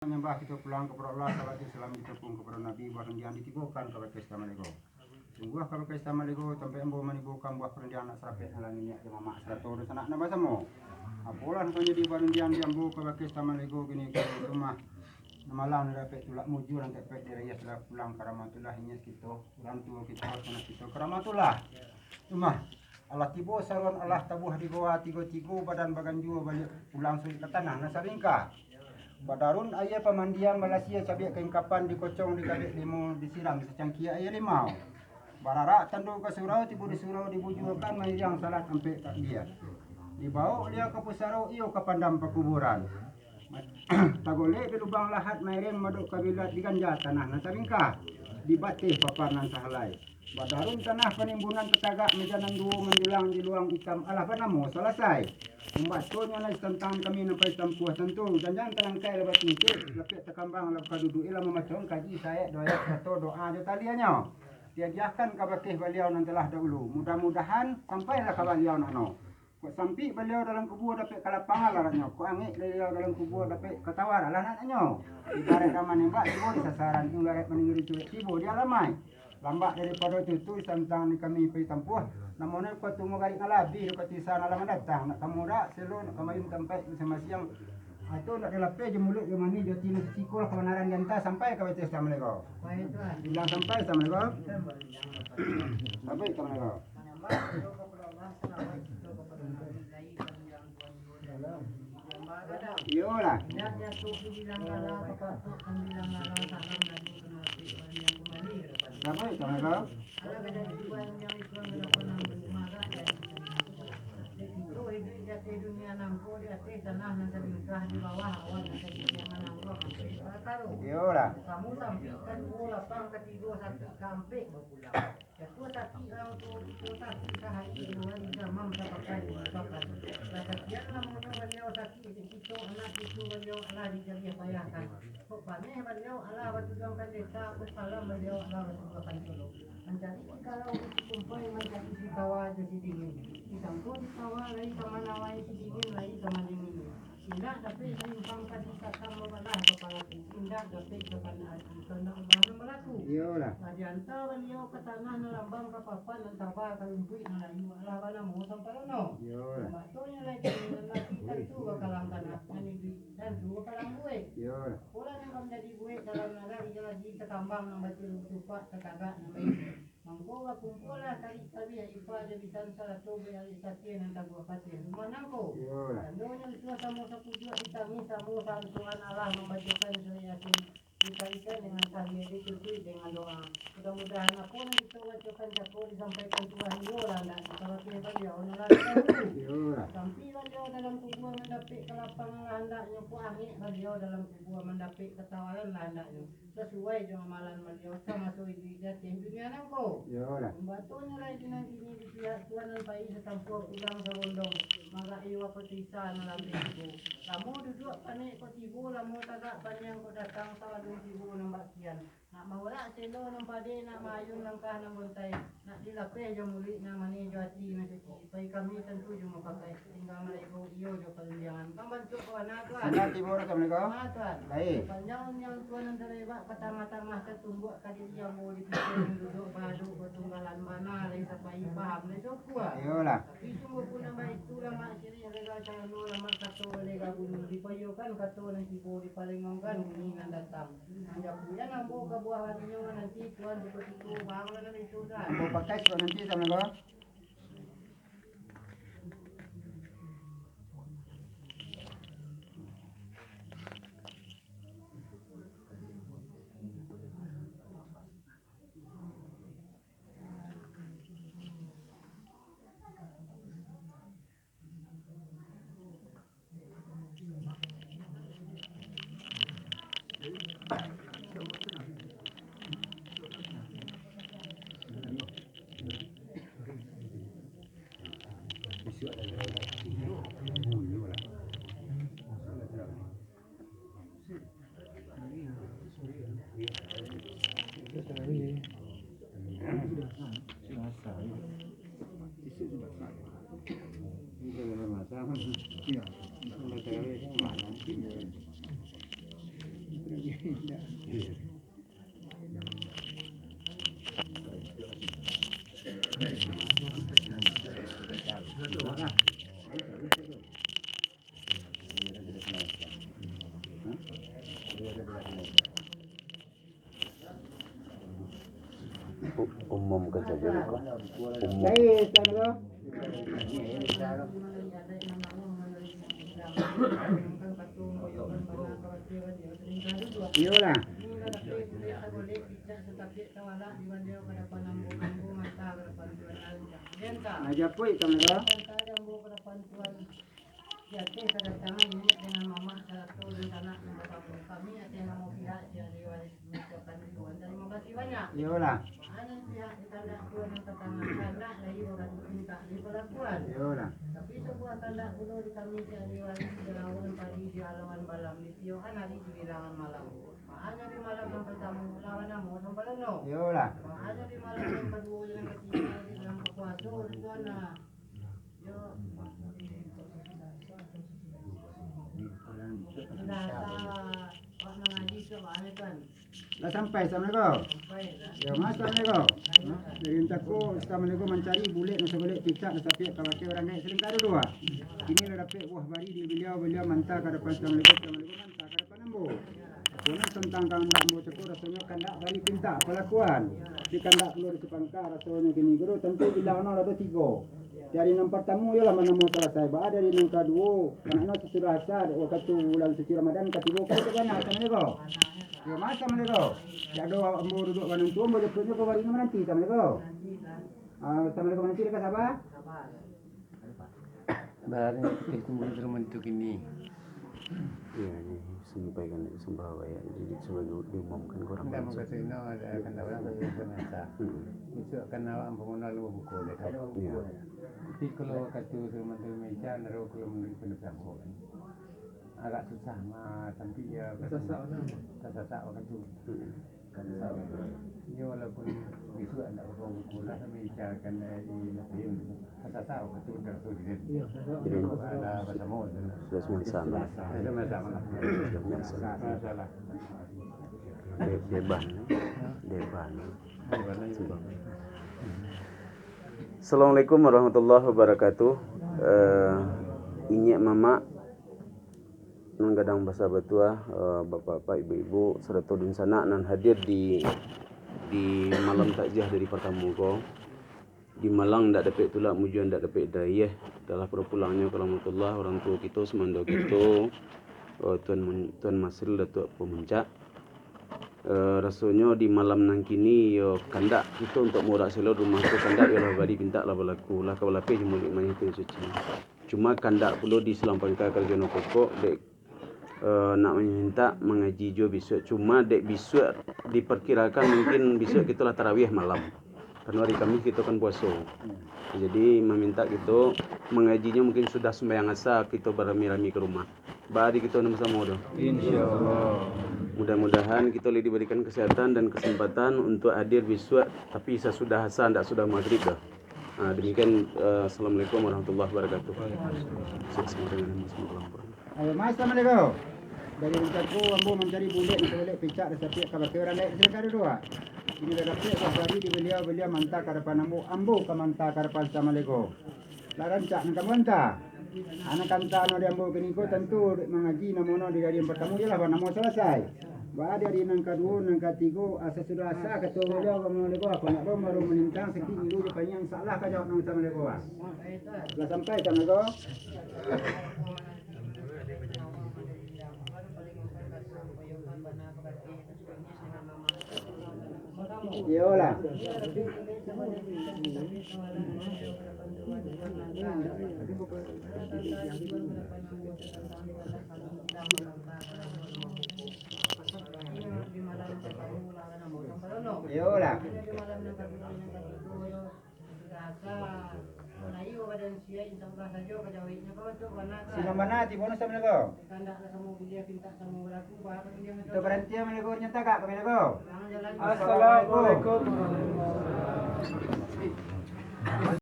Menyembah kita pulang kepada Allah, salat salam kita pun kepada Nabi bahkan yang ditibukan kepada Kristus Malego. Sungguh kepada Kristus Malego sampai embo menibukan buah perendian anak serapet halang ini ke mama serato dan sanak nama samo. Apalah nak jadi perendian diambu kepada Kristus Malego gini ke rumah malam dapat tulak mujur nanti dapat diraya sudah pulang karamatullah ini kita orang tua kita anak kita karamatullah. Rumah Allah tibo saron Allah tabuh di goa tigo badan bagan jua balik pulang sulit ke tanah nasaringka. Badarun ayah pemandian Malaysia cabai kain dikocong dikabik limo disiram secangkia ayah limau. Bararak tandu ke surau tibu di surau dibujukan mayang salat sampai tak dia. Dibawa dia ke pusarau iyo ke pandam pekuburan. Tagolek di lubang lahat maireng maduk kabilat diganja tanah nasaringkah. Dibatih papanan sahalai. Badarun tanah penimbunan tetagak mejanan dua mendulang di luang hitam alah panamu selesai. Membatulnya lah tentang kami nampai tampuah tentu dan jangan terangkai lebat tingkit lepik terkambang lepas duduk ilah memacong kaji saya doa satu doa je taliannya diajarkan kabakih beliau nantilah dahulu mudah-mudahan sampailah ke beliau nano kok sampai beliau dalam kubur dapat kalapangan laranya kok angik beliau dalam kubur dapat ketawar lah naknya ibarat ramai nembak tibo di sasaran ibarat meninggi cuek tibo dia lamai lambat daripada itu tentang kami pergi tampuh namun aku tunggu garik ngalabi dekat tisana lama datang nak kamu dak selo nak kamu tempat sama siang itu nak dilape je mulut je mani je tinu sikul kebenaran dianta sampai ke betes sama lego bilang sampai sama lego sampai sama lego iyalah sampai sama lego dunia nampu di atas tanah nanti bingkah di bawah awan nanti jangan nampu taruh. Iyalah. Kamu sampaikan bola pang ketiga satu kampek berpulang. Ketua satu orang tu satu sehari dua tiga mam pakai pakai. Kasihan lah mana beliau sakit itu anak itu beliau Allah dijadi payahkan. Kok panen beliau Allah batu jangkan desa salam beliau Allah batu jangkan dulu. Jadi kalau kumpul menjadi si kawah jadi dingin. Disampun kawah lagi sama nawai si dingin lagi sama dingin. Indah tapi simpang kasih kata membalah kepala indah tapi kepala hati kena kemana berlaku. Iyalah. Adianta beliau ke tanah nalambang ke papan dan tabah kalumpui nalayu Allah bana mau sampai no. Iyalah. Batunya lagi lagi tentu bakalan tanah ini dan dua kalang gue. Iyalah. Pula yang menjadi gue dalam lagi ketambang yang betul tupak tetagak nampai. Mangkola kumpola kali ya ipa de bisan sa tobe al isatien ang tagwa patin. Manangko. Donya iswa sa mo sa pujo itami sa mo sa Tuhan Allah membacakan saya yakin dikaitan dengan tahiyat itu dengan doa. Mudah-mudahan aku nanti bacakan aku disampaikan Tuhan yola dan kalau tiba dia onalah sampai beliau dalam kubur mendapik kelapangan hendaknya ku angin beliau dalam kubur mendapik ketawaran hendaknya sesuai dengan amalan beliau sama suwi jatin dunia nangko. Iyalah. Batunya lagi nanti ini di pihak Tuhan dan pai setampur ulang sarondong maka iwa petisa dalam itu. Kamu duduk panik kau tibu lamu tagak panjang kau datang sawadung tibu nambak kian. Nak mawala selo nang pade nak mayun langkah nang gontai nak dilape jo mulit na mani jo ati na siki pai kami tentu jo mapakai tinggal mereka iyo jo kalenjangan kambantu ko anak tuan sana tibu ra kami ko tuan baik panjang yang tuan nang tereba pertama-tama ketumbuk kali dia mau dipikir duduk padu tunggalan mana lain sampai paham le jo kuah iyalah tapi sungguh pun nama itu lama sini lega cano lama kato lega gunung dipayokan kato nang tibu di palingongkan ini nang datang anja punya nambo buah hatinya nanti Tuhan seperti itu bangun dan itu dah. Mau pakai so nanti sama lo. Umumkan saja lupa. Baik, Tangga. Iyalah. Aja pui Tangga. Ya, kedatangan ini dengan mama satu rencana membantu kami yang mau pihak dari waris mengucapkan ribuan. Terima kasih banyak. Iyalah. Hanya pihak di tanda kuan yang pertama tanda dari orang minta di perlakuan. Iyalah. Tapi sebuah tanda kuno di kami dari waris Derawan pagi di halaman malam di Tiohan hari di bilangan malam. Hanya di malam yang pertama lawan namu sampai leno. Iyalah. Hanya di malam yang kedua yang ketiga di dalam kekuasaan Tuana. Yo. Dah sampai Assalamualaikum. Ya mas Assalamualaikum. Dari entahku Assalamualaikum mencari bulik nasa balik picak nasa pihak kawaki orang naik selingkar dua. Kini dah dapat buah bari di beliau mantah ke depan Assalamualaikum mantah ke depan ambo. Kena tentang kandak ambo cekor rasanya kandak bari pinta pelakuan. Di kandak keluar di sepangka rasanya gini guru tentu bilang ada 3. Dari yang pertama ialah mana mau selesai. Bah dari yang kedua, karena sudah asar waktu bulan suci Ramadan ketiga kali ke mana Assalamualaikum. Ya mas Assalamualaikum. Ya doa ambo duduk kanan tua ambo jeputnya kau bari nanti Assalamualaikum. Assalamualaikum nanti dekat siapa? Baharnya itu terbentuk ini. Ya, ini sampaikan sembahwa ya. Jadi sebagai diumumkan orang. Tidak mau kasih no, akan dapat kasih masa. Itu akan awak pengguna lu buku deh. Iya. Tapi kalau kata menteri meja, naruh kalau menteri pendidikan agak susah mah, tapi ya tak waktu. Ya walaupun itu ada buku lah, meja akan di tak waktu terus di. Jadi ada bertemu. sudah semua di sana. Itu macam mana? Masalah. Deban. Assalamualaikum warahmatullahi wabarakatuh. Inyek mama nanggadang bahasa batua, bapak-bapak, ibu-ibu serta dun sana nan hadir di malam takziah dari Pertamuko. Di Malang ndak dapat tulak mujuan ndak dapat dayeh adalah perpulangnya rahmatullah orang tua kita semando kita tuan Masril Datuk Pemuncak. Rasanya di malam nang kini yo kandak kita untuk murak selo rumah tu kandak yo lah badi pinta lah berlaku lah kabalape jumulik mani tu suci. Cuma kandak perlu di selampangka kerja no pokok dek nak meminta mengaji jo besok. Cuma dek besok diperkirakan mungkin besok kita lah tarawih malam. Karena hari Kamis kita kan puasa. Jadi meminta kita mengajinya mungkin sudah sembahyang asar kita berami-rami ke rumah. Bari kita sama-sama doh. Insyaallah. Mudah-mudahan kita boleh diberikan kesehatan dan kesempatan untuk hadir besok tapi sesudah asar tidak sudah maghrib dah. Demikian assalamualaikum warahmatullahi wabarakatuh. Ayo mas Assalamualaikum. Dari entahku ambo mencari bulik nasa balik picak nasa pihak kawaki orang naik selingkar dua. Ini dah dapat buah bari di beliau mantah ke depan ambo ke mantah ke depan Assalamualaikum. Laran cak nak mantah. Anak kanta no dia ambo keniko tentu mengaji namono di hari yang pertama ialah namo selesai. Ba dari yang kedua yang ketiga asa sudah asa ketua beliau Assalamualaikum apa nak baru menintang sikit dulu je panjang salah ka jawab nang Assalamualaikum. Sudah sampai Assalamualaikum. Iyalah. Iyalah. Sino mana ti bonus sa mga ko? Ito berhenti ang mga ko nyata kak kami ko. Assalamualaikum.